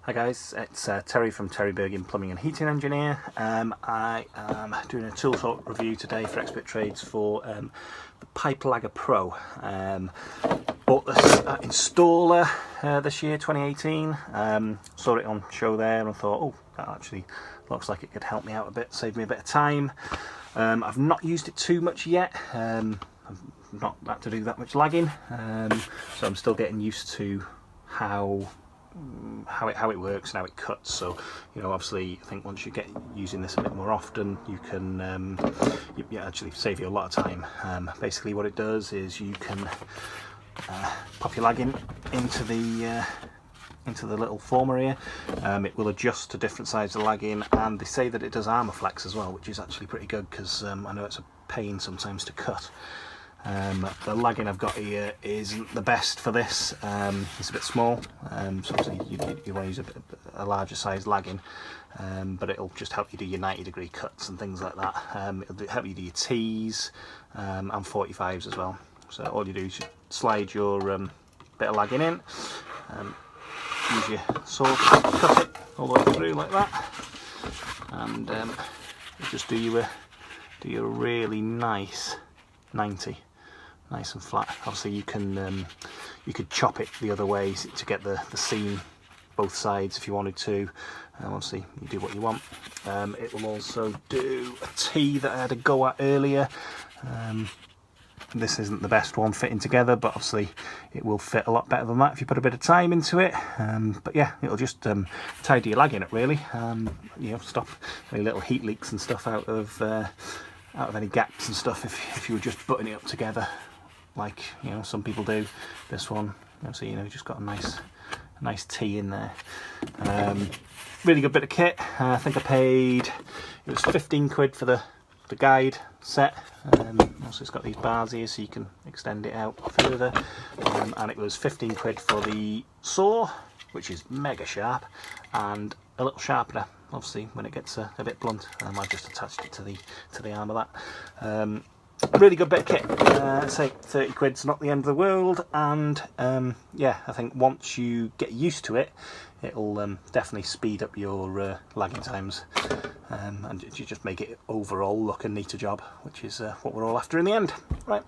Hi guys, it's Terry from Terry Burgin Plumbing and Heating Engineer. I am doing a tool talk review today for Expert Trades for the PipeLagger Pro. Bought this installer this year, 2018. Saw it on show there and thought, oh, that actually looks like it could help me out a bit, save me a bit of time. I've not used it too much yet. I've not had to do that much lagging, so I'm still getting used to how it works and how it cuts. So, you know, obviously I think once you get using this a bit more often, you can you actually save you a lot of time. Basically what it does is you can pop your lagging into the little former here. It will adjust to different sides of lagging, and they say that it does armor flex as well, which is actually pretty good because I know it's a pain sometimes to cut. The lagging I've got here isn't the best for this. It's a bit small, so obviously you want to use a larger size lagging, but it'll just help you do your 90-degree cuts and things like that. It'll help you do your T's and 45s as well. So all you do is slide your bit of lagging in, use your saw to cut it all the way through like that, and you just do your really nice 90. Nice and flat. Obviously you could chop it the other way to get the seam both sides if you wanted to. Obviously you do what you want. It will also do a T that I had a go at earlier. This isn't the best one fitting together, but obviously it will fit a lot better than that if you put a bit of time into it. But yeah, it'll just tidy your lagging up really. You know, stop any little heat leaks and stuff out of any gaps and stuff if you were just butting it up together like, you know, some people do. This one, so you know, just got a nice T in there. Really good bit of kit. I think I paid, it was 15 quid for the guide set. Also it's got these bars here so you can extend it out further, and it was 15 quid for the saw, which is mega sharp, and a little sharpener obviously when it gets a bit blunt. I've just attached it to the arm of that. Really good bit of kit. Say 30 quid's not the end of the world, and yeah, I think once you get used to it, it'll definitely speed up your lagging times, and you just make it overall look a neater job, which is what we're all after in the end. Right,